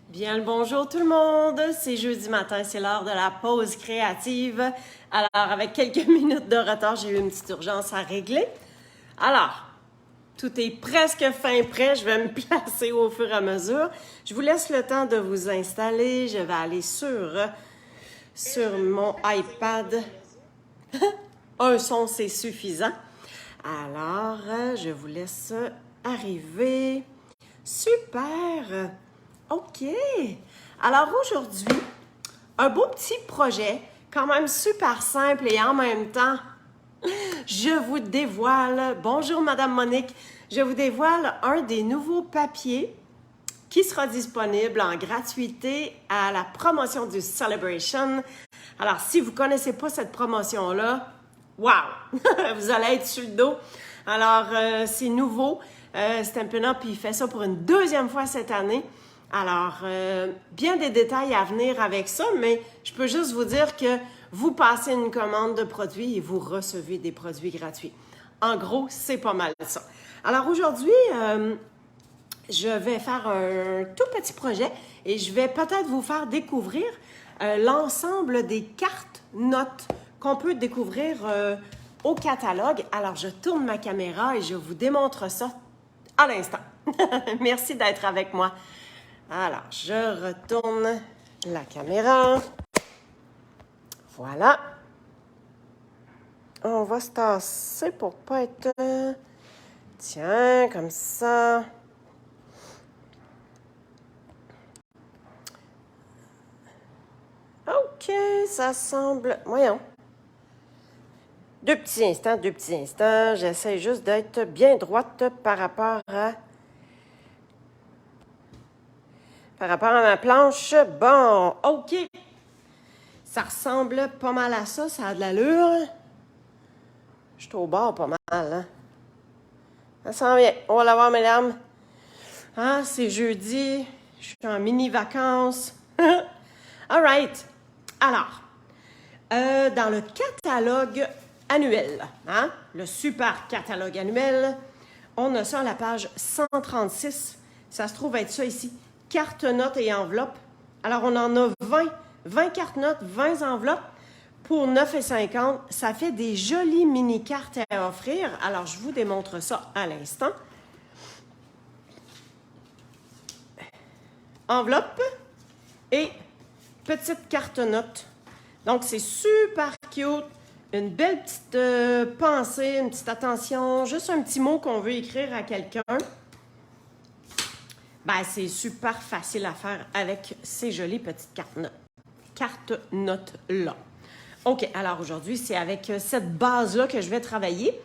Bien le bonjour tout le monde, c'est jeudi matin, c'est l'heure de la pause créative. Alors avec quelques minutes de retard, j'ai eu une petite urgence à régler. Alors, tout est presque fin prêt, je vais me placer au fur et à mesure. Je vous laisse le temps de vous installer, je vais aller sur mon iPad. Un son, c'est suffisant. Alors, je vous laisse arriver. Super! OK. Alors aujourd'hui, un beau petit projet, quand même super simple et en même temps, je vous dévoile, bonjour Madame Monique, je vous dévoile un des nouveaux papiers qui sera disponible en gratuité à la promotion du Celebration. Alors, si vous ne connaissez pas cette promotion-là, wow! Vous allez être sur le dos. Alors, c'est nouveau. Stampin' Up, il fait ça pour une deuxième fois cette année. Alors, bien des détails à venir avec ça, mais je peux juste vous dire que vous passez une commande de produits et vous recevez des produits gratuits. En gros, c'est pas mal ça. Alors aujourd'hui, je vais faire un tout petit projet et je vais peut-être vous faire découvrir l'ensemble des cartes notes qu'on peut découvrir au catalogue. Alors, je tourne ma caméra et je vous démontre ça à l'instant. Merci d'être avec moi. Alors, je retourne la caméra. Voilà. On va se tasser pour pas être... Tiens, comme ça. OK, ça semble... Voyons. Deux petits instants. J'essaie juste d'être bien droite par rapport à ma planche. Bon, OK. Ça ressemble pas mal à ça. Ça a de l'allure. Je suis au bord pas mal, hein? Ça s'en vient. On va la voir, mesdames. Ah, c'est jeudi. Je suis en mini-vacances. All right. Alors, dans le catalogue annuel, hein? Le super catalogue annuel, on a ça à la page 136. Ça se trouve être ça ici. Cartes, notes et enveloppes. Alors, on en a 20 cartes notes, 20 enveloppes pour 9,50. Ça fait des jolies mini-cartes à offrir. Alors, je vous démontre ça à l'instant. Enveloppe et petite carte note. Donc, c'est super cute. Une belle petite pensée, une petite attention, juste un petit mot qu'on veut écrire à quelqu'un. Ben, c'est super facile à faire avec ces jolies petites cartes notes-là. OK, alors aujourd'hui, c'est avec cette base-là que je vais travailler.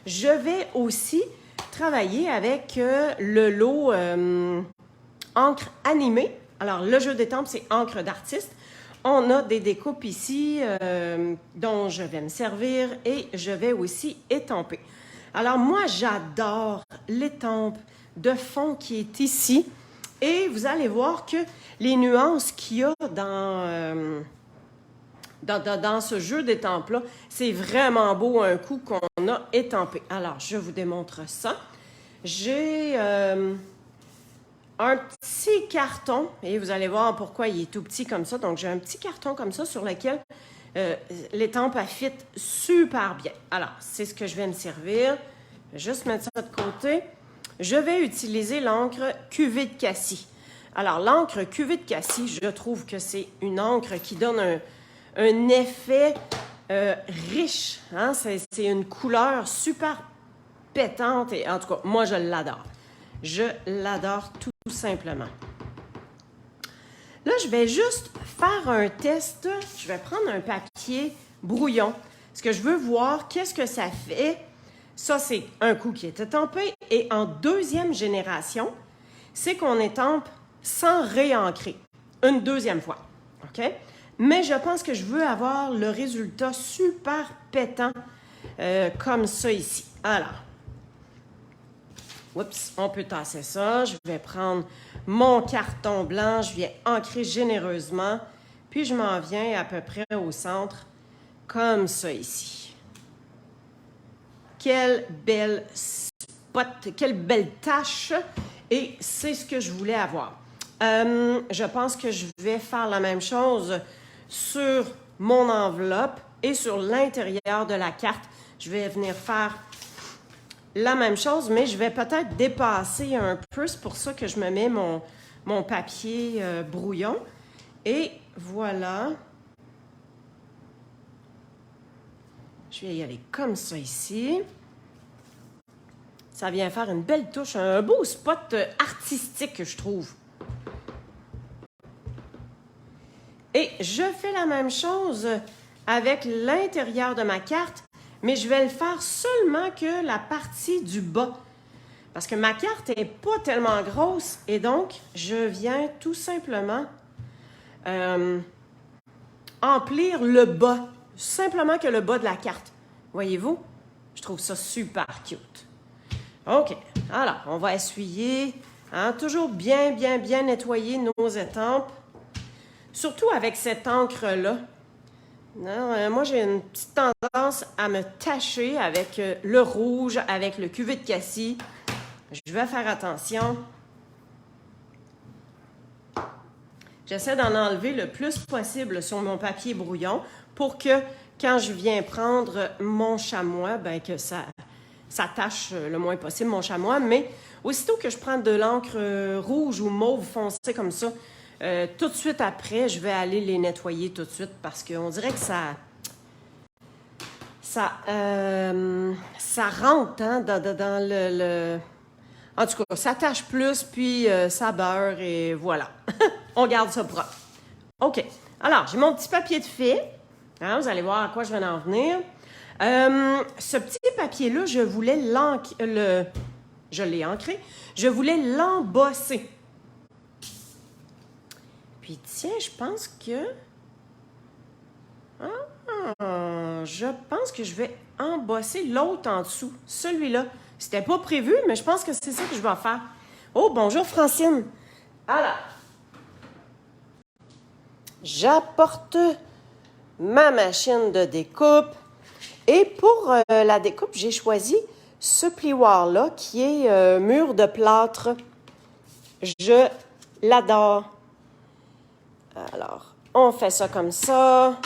Je vais aussi travailler avec le lot encre animée. Alors, le jeu d'étampes, c'est encre d'artiste. On a des découpes ici dont je vais me servir et je vais aussi étamper. Alors, moi, j'adore l'étampe de fond qui est ici. Et vous allez voir que les nuances qu'il y a dans ce jeu d'étampes-là, c'est vraiment beau un coup qu'on a étampé. Alors, je vous démontre ça. J'ai un petit carton, et vous allez voir pourquoi il est tout petit comme ça. Donc, j'ai un petit carton comme ça sur lequel l'étampe a fit super bien. Alors, c'est ce que je vais me servir. Je vais juste mettre ça de côté. Je vais utiliser l'encre cuvée de Cassis. Alors, l'encre cuvée de Cassis, je trouve que c'est une encre qui donne un effet riche. Hein? C'est une couleur super pétante. Et en tout cas, moi, je l'adore. Je l'adore tout simplement. Là, je vais juste faire un test. Je vais prendre un papier brouillon. Parce que je veux voir qu'est-ce que ça fait. Ça, c'est un coup qui est étampé. Et en deuxième génération, c'est qu'on étampe sans réancrer. Une deuxième fois. OK? Mais je pense que je veux avoir le résultat super pétant comme ça ici. Alors, oups, on peut tasser ça. Je vais prendre mon carton blanc. Je viens ancrer généreusement. Puis, je m'en viens à peu près au centre, comme ça ici. Quelle belle spot, quelle belle tache. Et c'est ce que je voulais avoir. Je pense que je vais faire la même chose sur mon enveloppe et sur l'intérieur de la carte. Je vais venir faire la même chose, mais je vais peut-être dépasser un peu. C'est pour ça que je me mets mon papier brouillon. Et voilà. Je vais y aller comme ça ici. Ça vient faire une belle touche, un beau spot artistique, je trouve. Et je fais la même chose avec l'intérieur de ma carte, mais je vais le faire seulement que la partie du bas. Parce que ma carte n'est pas tellement grosse et donc je viens tout simplement emplir le bas. Simplement que le bas de la carte. Voyez-vous? Je trouve ça super cute. OK. Alors, on va essuyer. Hein, toujours bien nettoyer nos étampes. Surtout avec cette encre-là. Moi, j'ai une petite tendance à me tacher avec le rouge, avec le cuvée de cassis. Je vais faire attention. J'essaie d'en enlever le plus possible sur mon papier brouillon pour que quand je viens prendre mon chamois, ben que ça tâche le moins possible mon chamois. Mais aussitôt que je prends de l'encre rouge ou mauve foncé comme ça, tout de suite après, je vais aller les nettoyer tout de suite parce qu'on dirait que ça rentre hein, dans le... En tout cas, ça tâche plus, puis ça beurre et voilà. On garde ça propre. OK. Alors, j'ai mon petit papier de fait. Hein, vous allez voir à quoi je vais en venir. Ce petit papier-là, je voulais je l'ai ancré. Je voulais l'embosser. Puis tiens, je pense que... je pense que je vais embosser l'autre en dessous. Celui-là. C'était pas prévu, mais je pense que c'est ça que je vais faire. Oh, bonjour Francine. Alors, j'apporte ma machine de découpe. Et pour la découpe, j'ai choisi ce plioir-là qui est mur de plâtre. Je l'adore. Alors, on fait ça comme ça.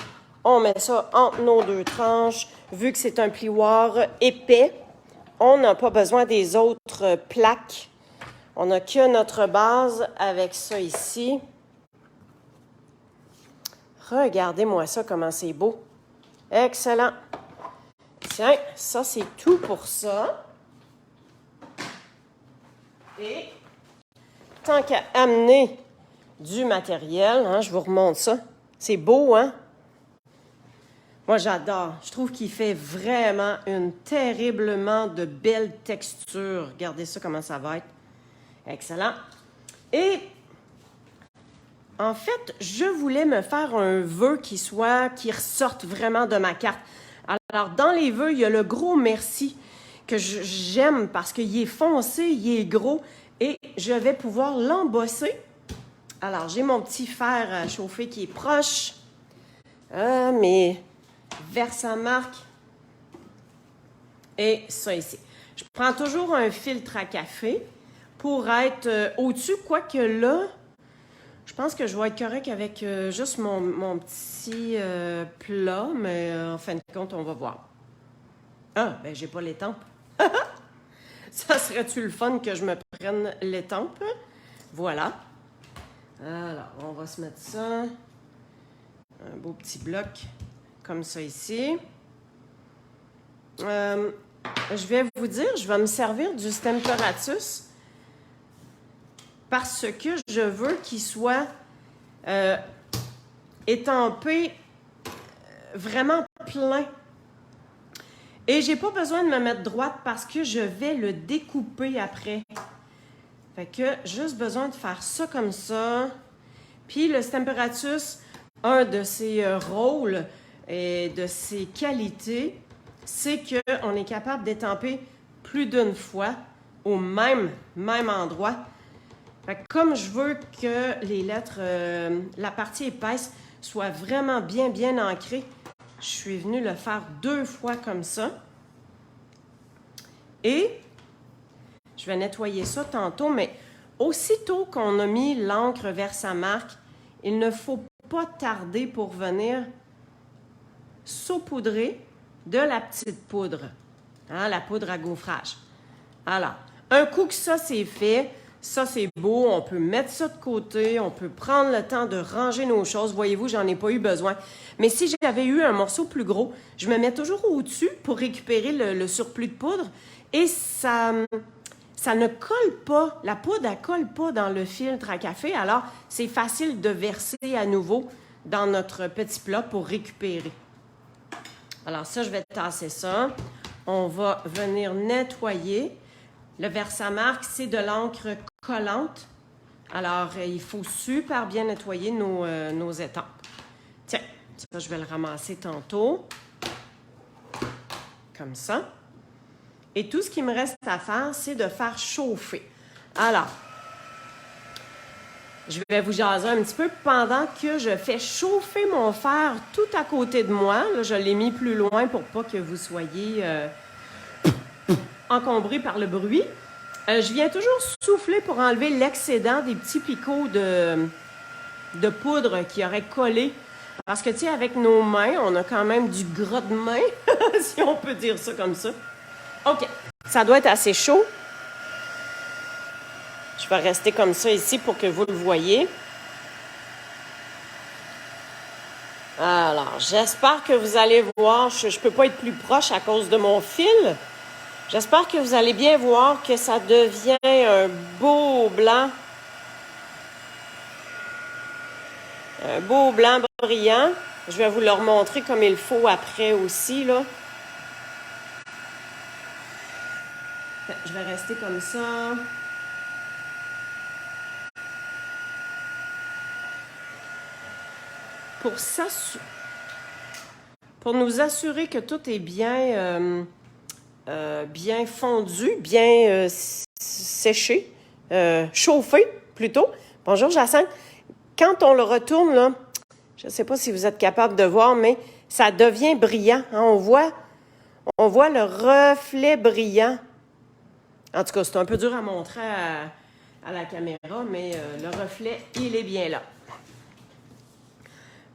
On met ça entre nos deux tranches. Vu que c'est un plioir épais, on n'a pas besoin des autres plaques. On n'a que notre base avec ça ici. Regardez-moi ça, comment c'est beau. Excellent. Tiens, ça, c'est tout pour ça. Et tant qu'à amener du matériel, hein, je vous remontre ça. C'est beau, hein? Moi, j'adore. Je trouve qu'il fait vraiment une terriblement de belle texture. Regardez ça, comment ça va être. Excellent. Et en fait, je voulais me faire un vœu qui ressorte vraiment de ma carte. Alors, dans les vœux, il y a le gros merci que j'aime parce qu'il est foncé, il est gros et je vais pouvoir l'embosser. Alors, j'ai mon petit fer à chauffer qui est proche. Mes Versamark. Et ça ici. Je prends toujours un filtre à café pour être au-dessus, quoique là, je pense que je vais être correct avec juste mon petit plat, mais en fin de compte, on va voir. Ah, ben j'ai pas l'étampe. Ça serait-tu le fun que je me prenne l'étampe? Voilà. Alors, on va se mettre ça. Un beau petit bloc comme ça ici. Je vais vous dire, je vais me servir du Stemperatus parce que je veux qu'il soit étampé vraiment plein. Et j'ai pas besoin de me mettre droite parce que je vais le découper après. Fait que juste besoin de faire ça comme ça. Puis le Stemperatus, un de ses rôles et de ses qualités, c'est qu'on est capable d'étamper plus d'une fois au même endroit. Fait que comme je veux que les lettres, la partie épaisse, soit vraiment bien ancrée, je suis venue le faire 2 fois comme ça. Et je vais nettoyer ça tantôt, mais aussitôt qu'on a mis l'encre vers sa marque, il ne faut pas tarder pour venir saupoudrer de la petite poudre, hein, la poudre à gaufrage. Alors, un coup que ça c'est fait, ça c'est beau, on peut mettre ça de côté, on peut prendre le temps de ranger nos choses. Voyez-vous, j'en ai pas eu besoin. Mais si j'avais eu un morceau plus gros, je me mets toujours au-dessus pour récupérer le surplus de poudre et ça ne colle pas, la poudre, elle colle pas dans le filtre à café, alors c'est facile de verser à nouveau dans notre petit plat pour récupérer. Alors ça, je vais tasser ça. On va venir nettoyer. Le Versamark, c'est de l'encre collante. Alors, il faut super bien nettoyer nos étampes. Tiens, ça, je vais le ramasser tantôt. Comme ça. Et tout ce qui me reste à faire, c'est de faire chauffer. Alors, je vais vous jaser un petit peu pendant que je fais chauffer mon fer tout à côté de moi. Là, je l'ai mis plus loin pour pas que vous soyez encombrés par le bruit. Je viens toujours souffler pour enlever l'excédent des petits picots de poudre qui auraient collé. Parce que, tu sais, avec nos mains, on a quand même du gras de main, si on peut dire ça comme ça. OK, ça doit être assez chaud. Je vais rester comme ça ici pour que vous le voyez. Alors, j'espère que vous allez voir. Je ne peux pas être plus proche à cause de mon fil. J'espère que vous allez bien voir que ça devient un beau blanc. Un beau blanc brillant. Je vais vous le remontrer comme il faut après aussi, là. Je vais rester comme ça. Pour nous assurer que tout est bien, bien fondu, bien séché, chauffé plutôt. Bonjour Jacinthe. Quand on le retourne, là, je ne sais pas si vous êtes capable de voir, mais ça devient brillant. Hein? On voit le reflet brillant. En tout cas, c'est un peu dur à montrer à la caméra, mais le reflet, il est bien là.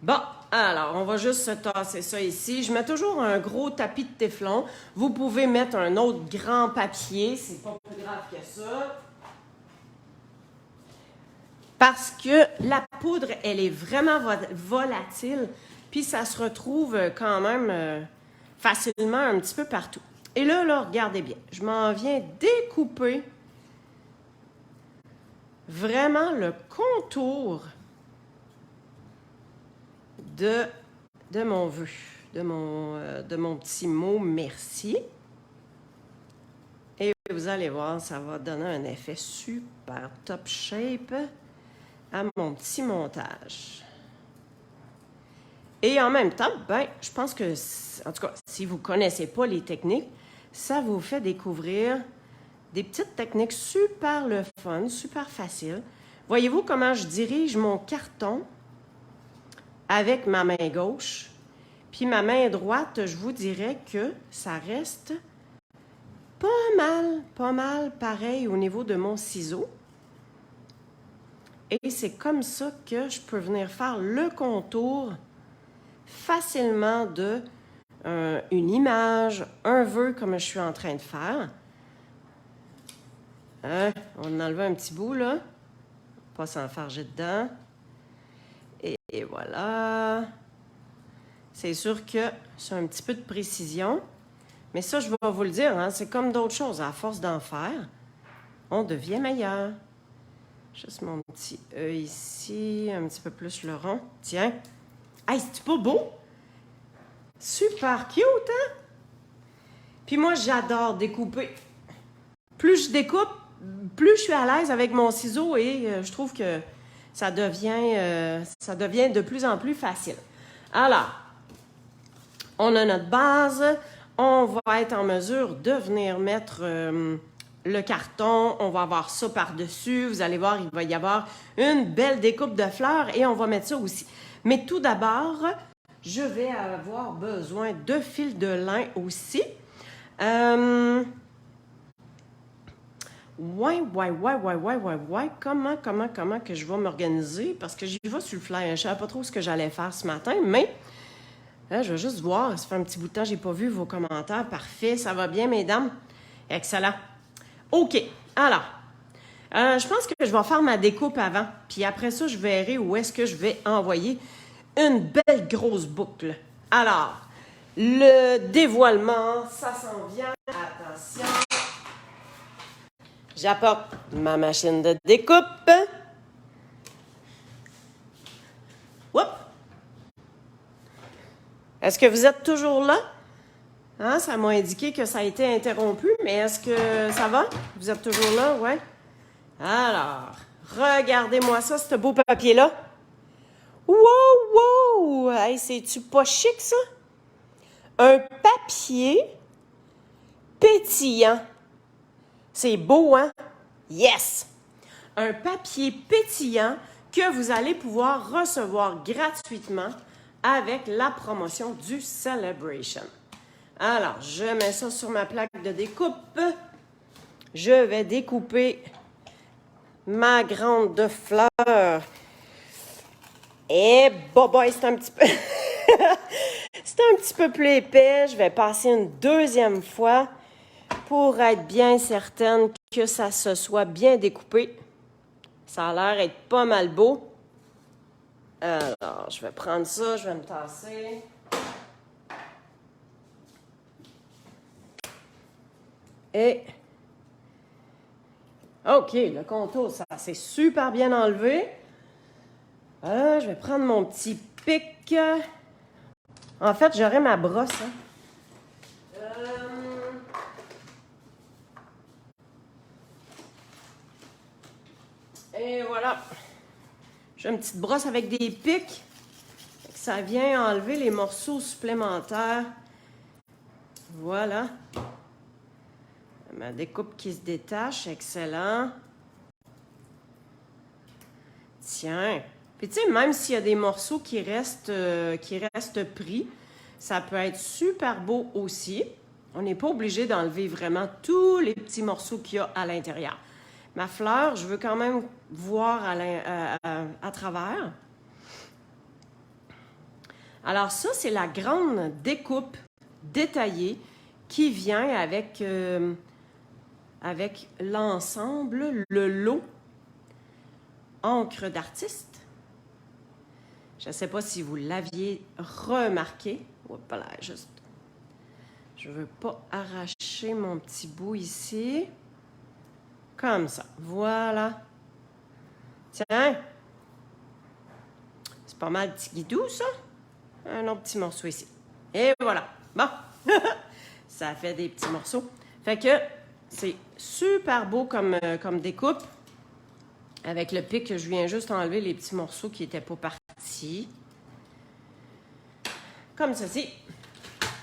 Bon, alors, on va juste se tasser ça ici. Je mets toujours un gros tapis de téflon. Vous pouvez mettre un autre grand papier, c'est pas plus grave que ça. Parce que la poudre, elle est vraiment volatile, puis ça se retrouve quand même facilement un petit peu partout. Et là, regardez bien, je m'en viens découper vraiment le contour de mon vœu, de mon petit mot merci. Et vous allez voir, ça va donner un effet super top shape à mon petit montage. Et en même temps, ben, je pense que, en tout cas, si vous ne connaissez pas les techniques, ça vous fait découvrir des petites techniques super le fun, super faciles. Voyez-vous comment je dirige mon carton avec ma main gauche, puis ma main droite, je vous dirais que ça reste pas mal pareil au niveau de mon ciseau. Et c'est comme ça que je peux venir faire le contour facilement de une image, un vœu comme je suis en train de faire. Hein? On a enlevé un petit bout, là. Pas s'enfarger dedans. Et voilà. C'est sûr que c'est un petit peu de précision. Mais ça, je vais vous le dire, hein, c'est comme d'autres choses. À force d'en faire, on devient meilleur. Juste mon petit E ici, un petit peu plus le rond. Tiens. Hey, c'est pas beau? Super cute, hein? Puis moi, j'adore découper. Plus je découpe, plus je suis à l'aise avec mon ciseau et je trouve que ça devient de plus en plus facile. Alors, on a notre base. On va être en mesure de venir mettre le carton. On va avoir ça par-dessus. Vous allez voir, il va y avoir une belle découpe de fleurs et on va mettre ça aussi. Mais tout d'abord, je vais avoir besoin de fil de lin aussi. Ouais. Comment que je vais m'organiser? Parce que j'y vais sur le fly. Je ne savais pas trop ce que j'allais faire ce matin, mais là, je vais juste voir. Ça fait un petit bout de temps, je n'ai pas vu vos commentaires. Parfait, ça va bien, mesdames? Excellent. OK, alors, je pense que je vais faire ma découpe avant. Puis après ça, je verrai où est-ce que je vais envoyer une belle grosse boucle. Alors, le dévoilement, ça s'en vient. Attention. J'apporte ma machine de découpe. Oups. Est-ce que vous êtes toujours là? Hein, ça m'a indiqué que ça a été interrompu, mais est-ce que ça va? Vous êtes toujours là? Ouais. Alors, regardez-moi ça, ce beau papier-là. Wow! Hey, c'est-tu pas chic, ça? Un papier pétillant. C'est beau, hein? Yes! Un papier pétillant que vous allez pouvoir recevoir gratuitement avec la promotion du Celebration. Alors, je mets ça sur ma plaque de découpe. Je vais découper ma grande fleur. Et boy, c'est un petit peu... c'est un petit peu plus épais. Je vais passer une deuxième fois pour être bien certaine que ça se soit bien découpé. Ça a l'air d'être pas mal beau. Alors, je vais prendre ça, je vais me tasser. Et... OK, le contour, ça c'est super bien enlevé. Je vais prendre mon petit pic. En fait, j'aurai ma brosse. Hein. Et voilà. J'ai une petite brosse avec des pics. Ça vient enlever les morceaux supplémentaires. Voilà. Ma découpe qui se détache. Excellent. Tiens. Puis tu sais, même s'il y a des morceaux qui restent pris, ça peut être super beau aussi. On n'est pas obligé d'enlever vraiment tous les petits morceaux qu'il y a à l'intérieur. Ma fleur, je veux quand même voir à travers. Alors ça, c'est la grande découpe détaillée qui vient avec l'ensemble, le lot encre d'artiste. Je ne sais pas si vous l'aviez remarqué. Voilà, juste. Je ne veux pas arracher mon petit bout ici. Comme ça. Voilà. Tiens. C'est pas mal petit guidou, ça. Un autre petit morceau ici. Et voilà. Bon. Ça fait des petits morceaux. Fait que c'est super beau comme découpe. Avec le pic que je viens juste enlever les petits morceaux qui n'étaient pas partis. Comme ceci.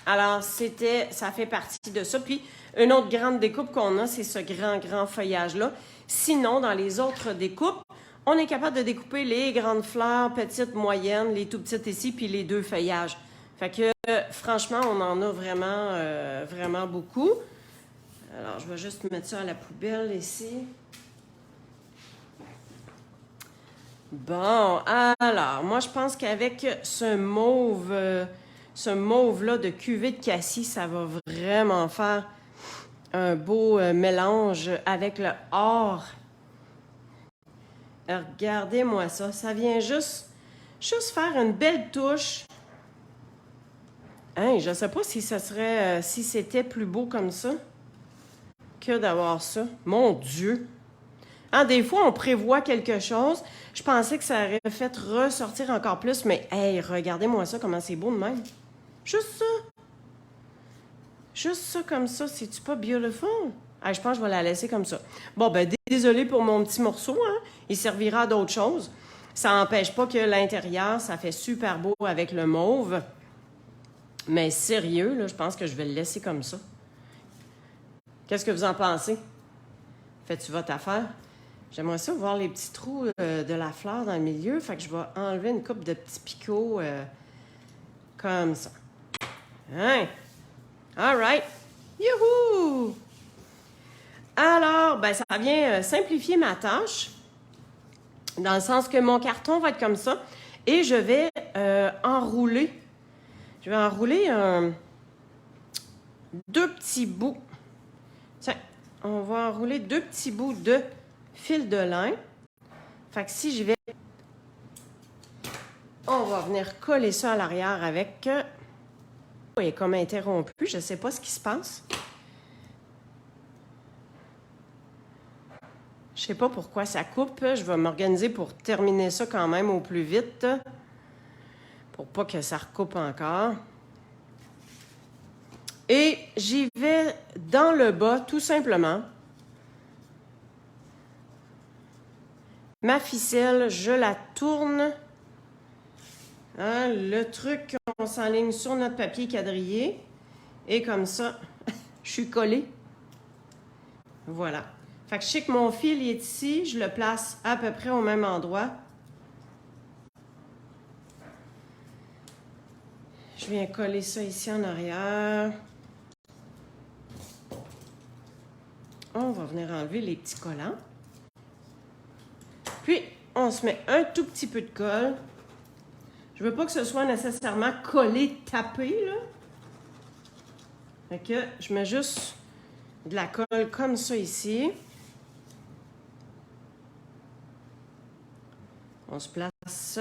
Alors, ça fait partie de ça. Puis, une autre grande découpe qu'on a, c'est ce grand feuillage-là. Sinon, dans les autres découpes, on est capable de découper les grandes fleurs, petites, moyennes, les tout petites ici, puis les deux feuillages. Fait que, franchement, on en a vraiment beaucoup. Alors, je vais juste mettre ça à la poubelle ici. Bon, alors, moi, je pense qu'avec ce mauve-là de cuvée de cassis, ça va vraiment faire un beau mélange avec le or. Regardez-moi ça. Ça vient juste faire une belle touche. Hein, je ne sais pas si ça serait, si c'était plus beau comme ça que d'avoir ça. Mon Dieu! Hein, des fois, on prévoit quelque chose. Je pensais que ça aurait fait ressortir encore plus, mais hey, regardez-moi ça, comment c'est beau de même. Juste ça. Juste ça comme ça, c'est-tu pas beautiful? Ah, je pense que je vais la laisser comme ça. Bon, ben désolé pour mon petit morceau, hein. Il servira à d'autres choses. Ça n'empêche pas que l'intérieur, ça fait super beau avec le mauve. Mais sérieux, là, je pense que je vais le laisser comme ça. Qu'est-ce que vous en pensez? Fais-tu votre affaire? J'aimerais ça voir les petits trous de la fleur dans le milieu. Fait que je vais enlever une coupe de petits picots comme ça. Hein? All right. Youhou! Alors, ben, ça vient simplifier ma tâche, dans le sens que mon carton va être comme ça, et je vais enrouler. Je vais enrouler deux petits bouts. Tiens, on va enrouler deux petits bouts de fil de lin. Fait que si je vais... On va venir coller ça à l'arrière avec... il est comme interrompu, je ne sais pas ce qui se passe. Je ne sais pas pourquoi ça coupe. Je vais m'organiser pour terminer ça quand même au plus vite. Pour pas que ça recoupe encore. Et j'y vais dans le bas, tout simplement. Ma ficelle, je la tourne. Hein, le truc, on s'enligne sur notre papier quadrillé. Et comme ça, je suis collée. Voilà. Fait que je sais que mon fil est ici. Je le place à peu près au même endroit. Je viens coller ça ici en arrière. On va venir enlever les petits collants. Puis, on se met un tout petit peu de colle. Je veux pas que ce soit nécessairement collé, tapé, là. Fait que je mets juste de la colle comme ça ici. On se place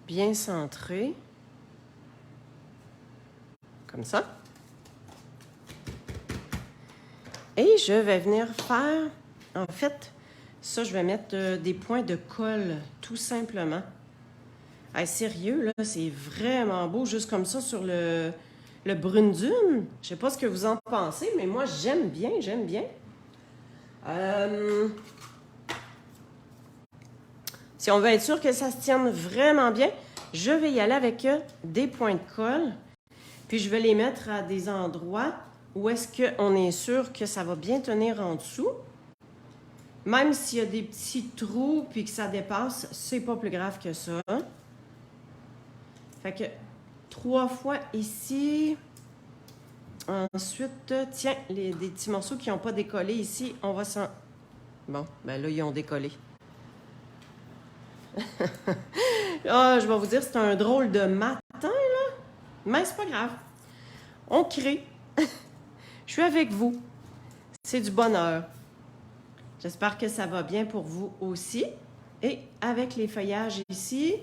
bien centré. Comme ça. Et je vais venir faire, en fait, ça, je vais mettre des points de colle, tout simplement. Hey, sérieux, là, c'est vraiment beau, juste comme ça, sur le brune dune. Je sais pas ce que vous en pensez, mais moi, j'aime bien, j'aime bien. Si on veut être sûr que ça se tienne vraiment bien, je vais y aller avec des points de colle. Puis, je vais les mettre à des endroits où est-ce qu'on est sûr que ça va bien tenir en dessous. Même s'il y a des petits trous puis que ça dépasse, c'est pas plus grave que ça. Fait que 3 fois ici. Ensuite, tiens, des petits morceaux qui n'ont pas décollé ici, on va s'en... Bon, ben là, ils ont décollé. Ah, je vais vous dire, c'est un drôle de matin, là. Mais c'est pas grave. On crée. Je suis avec vous. C'est du bonheur. J'espère que ça va bien pour vous aussi. Et avec les feuillages ici.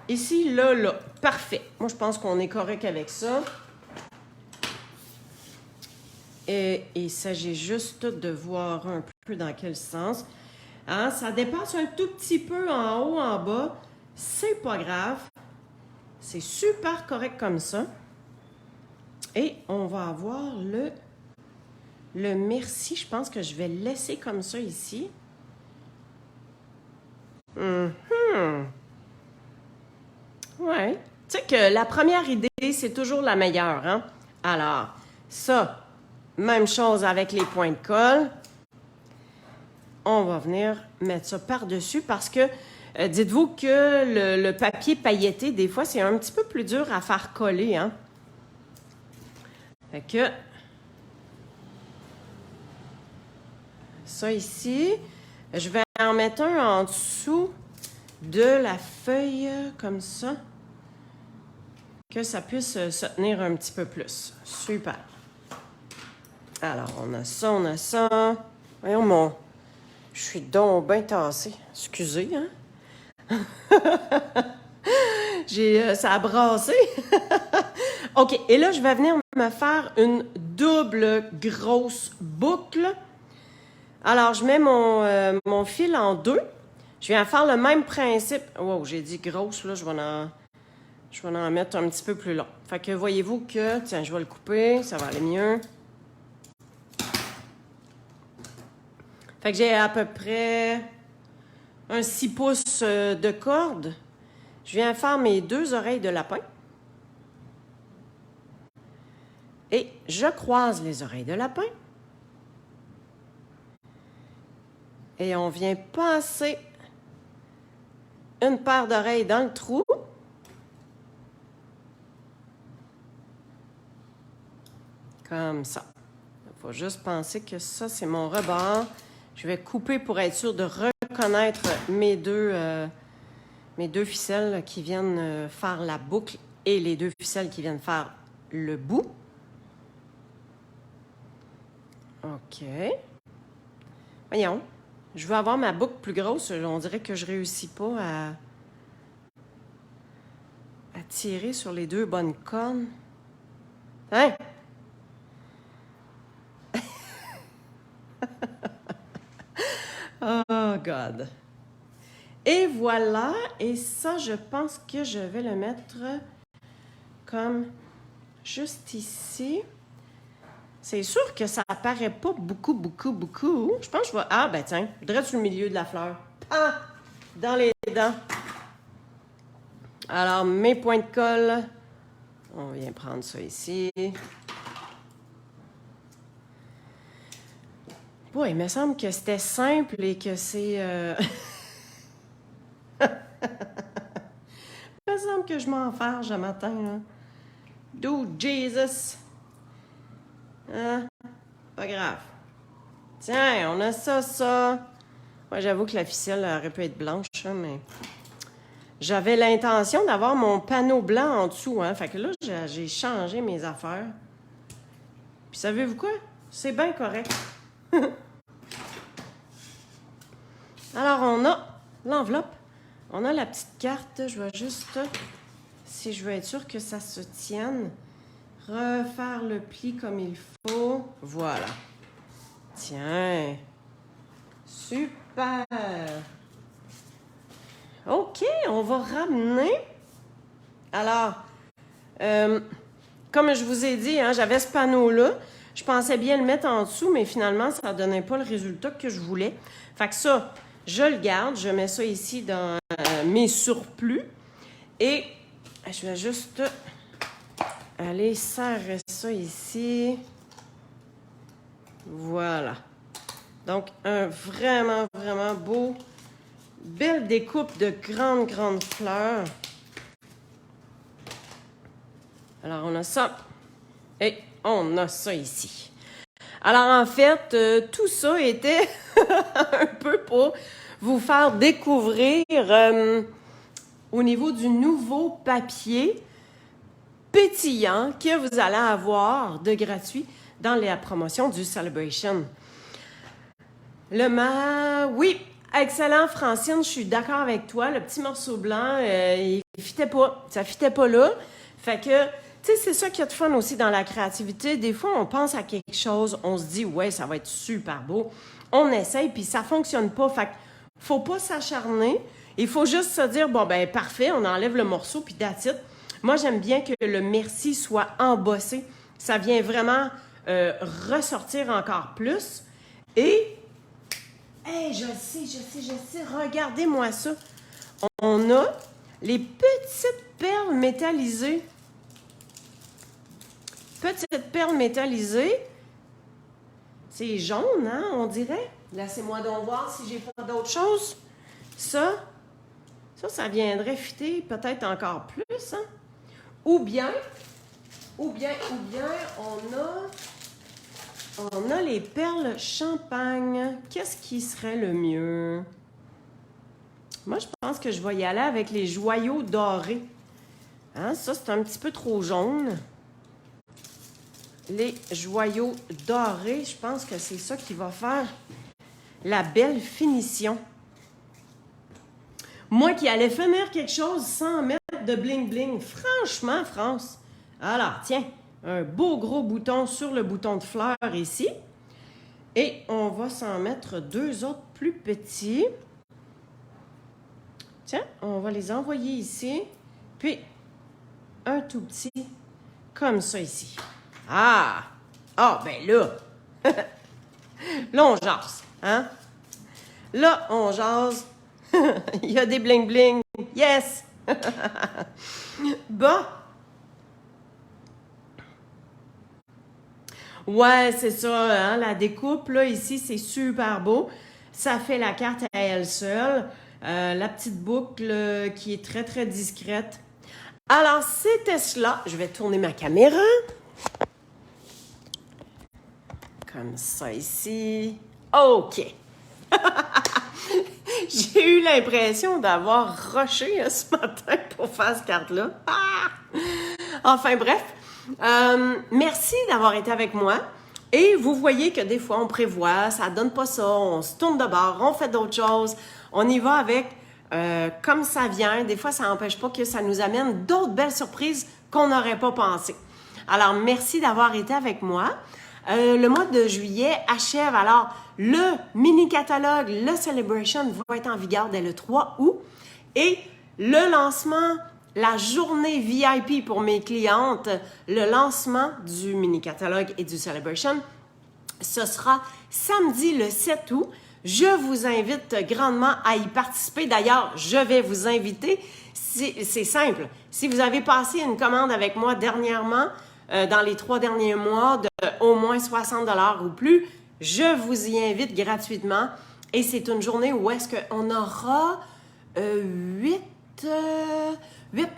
Ici, là, là. Parfait. Moi, je pense qu'on est correct avec ça. Et il s'agit juste de voir un peu dans quel sens. Hein? Ça dépasse un tout petit peu en haut, en bas. C'est pas grave. C'est super correct comme ça. Et on va avoir le merci. Je pense que je vais le laisser comme ça ici. Ouais. Tu sais que la première idée, c'est toujours la meilleure. Hein? Alors, ça, même chose avec les points de colle. On va venir mettre ça par-dessus parce que dites-vous que le papier pailleté, des fois, c'est un petit peu plus dur à faire coller. Hein? Fait que ça ici, je vais en mettre un en dessous de la feuille comme ça, que ça puisse se tenir un petit peu plus. Super. Alors, on a ça, on a ça. Voyons mon... Je suis donc bien tassée. Excusez, hein? Ça a brassé. OK, et là, je vais venir me faire une double grosse boucle. Alors, je mets mon fil en deux. Je viens faire le même principe. Wow, j'ai dit grosse, là, je vais en mettre un petit peu plus long. Fait que voyez-vous que, tiens, je vais le couper, ça va aller mieux. Fait que j'ai à peu près un 6 pouces de corde. Je viens faire mes 2 oreilles de lapin. Et je croise les oreilles de lapin. Et on vient passer une paire d'oreilles dans le trou. Comme ça. faut juste penser que ça, c'est mon rebord. Je vais couper pour être sûr de reconnaître mes deux ficelles là, qui viennent faire la boucle et les deux ficelles qui viennent faire le bout. OK. Voyons. Je veux avoir ma boucle plus grosse. On dirait que je réussis pas à tirer sur les deux bonnes cornes. Hein? Oh, God. Et voilà. Et ça, je pense que je vais le mettre comme juste ici. C'est sûr que ça apparaît pas beaucoup. Je pense que je vais... Ah, ben tiens, direct sur le milieu de la fleur. Ah! Dans les dents. Alors, mes points de colle. On vient prendre ça ici. Bon, il me semble que c'était simple et que c'est... Il me semble que je m'enfarge un matin, là. Dude, Jesus! Hein? Pas grave. Tiens, on a ça. Moi, j'avoue que la ficelle aurait pu être blanche, hein, mais... J'avais l'intention d'avoir mon panneau blanc en dessous, hein. Fait que là, j'ai changé mes affaires. Puis savez-vous quoi? C'est bien correct. Alors, on a l'enveloppe. On a la petite carte. Je vais juste, si je veux être sûre que ça se tienne, refaire le pli comme il faut. Voilà. Tiens. Super. OK, on va ramener. Alors, comme je vous ai dit, hein, j'avais ce panneau-là. Je pensais bien le mettre en dessous, mais finalement, ça ne donnait pas le résultat que je voulais. Fait que ça, je le garde. Je mets ça ici dans mes surplus. Et je vais juste aller serrer ça ici. Voilà. Donc, un vraiment beau, belle découpe de grandes fleurs. Alors, on a ça. Et on a ça ici. Alors, en fait, tout ça était un peu pour vous faire découvrir au niveau du nouveau papier pétillant que vous allez avoir de gratuit dans la promotion du Celebration. Oui, excellent, Francine, je suis d'accord avec toi. Le petit morceau blanc, il fitait pas. Ça fitait pas là. Fait que, tu sais, c'est ça qui est de fun aussi dans la créativité. Des fois, on pense à quelque chose, on se dit, ouais, ça va être super beau. On essaye, puis ça fonctionne pas. Fait que, faut pas s'acharner. Il faut juste se dire, bon, ben parfait, on enlève le morceau, puis that's it. Moi, j'aime bien que le merci soit embossé. Ça vient vraiment ressortir encore plus. Et, hey, je sais, regardez-moi ça. On a les petites perles métallisées. Petites perles métallisées. C'est jaune, hein, on dirait. Laissez-moi donc voir si j'ai pas d'autre chose. Ça viendrait fitter peut-être encore plus, hein. Ou bien, on a les perles champagne. Qu'est-ce qui serait le mieux? Moi, je pense que je vais y aller avec les joyaux dorés. Hein, ça, c'est un petit peu trop jaune. Les joyaux dorés, je pense que c'est ça qui va faire la belle finition. Moi qui allais finir quelque chose sans mettre de bling-bling. Franchement, France. Alors, tiens, un beau gros bouton sur le bouton de fleur ici. Et on va s'en mettre deux autres plus petits. Tiens, on va les envoyer ici. Puis, un tout petit, comme ça ici. Ah! Ah, ben là! Là, on jase, hein? Là, on jase. Il y a des bling-bling. Yes! Bon. Ouais, c'est ça, hein? La découpe, là, ici, c'est super beau. Ça fait la carte à elle seule. La petite boucle qui est très, très discrète. Alors, c'était cela. Je vais tourner ma caméra. Comme ça ici. OK. J'ai eu l'impression d'avoir rushé ce matin pour faire cette carte-là. Ah! Enfin bref, merci d'avoir été avec moi. Et vous voyez que des fois, on prévoit, ça donne pas ça, on se tourne de bord, on fait d'autres choses, on y va avec comme ça vient. Des fois, ça n'empêche pas que ça nous amène d'autres belles surprises qu'on n'aurait pas pensé. Alors, merci d'avoir été avec moi. Le mois de juillet achève. Alors, le mini-catalogue, le Celebration, va être en vigueur dès le 3 août. Et le lancement, la journée VIP pour mes clientes, le lancement du mini-catalogue et du Celebration, ce sera samedi le 7 août. Je vous invite grandement à y participer. D'ailleurs, je vais vous inviter. C'est simple. Si vous avez passé une commande avec moi dernièrement, dans les 3 derniers mois, de au moins 60 $ ou plus, je vous y invite gratuitement. Et c'est une journée où est-ce qu'on aura 8,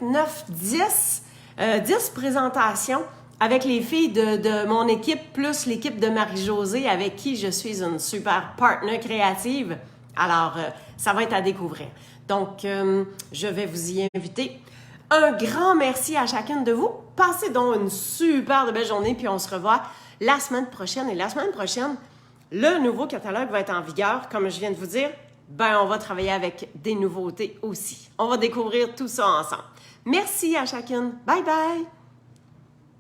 9, 10 présentations avec les filles de mon équipe, plus l'équipe de Marie-Josée, avec qui je suis une super partner créative. Alors, ça va être à découvrir. Donc, je vais vous y inviter. Un grand merci à chacune de vous. Passez donc une super belle journée, puis on se revoit la semaine prochaine. Et la semaine prochaine, le nouveau catalogue va être en vigueur. Comme je viens de vous dire, on va travailler avec des nouveautés aussi. On va découvrir tout ça ensemble. Merci à chacune. Bye bye!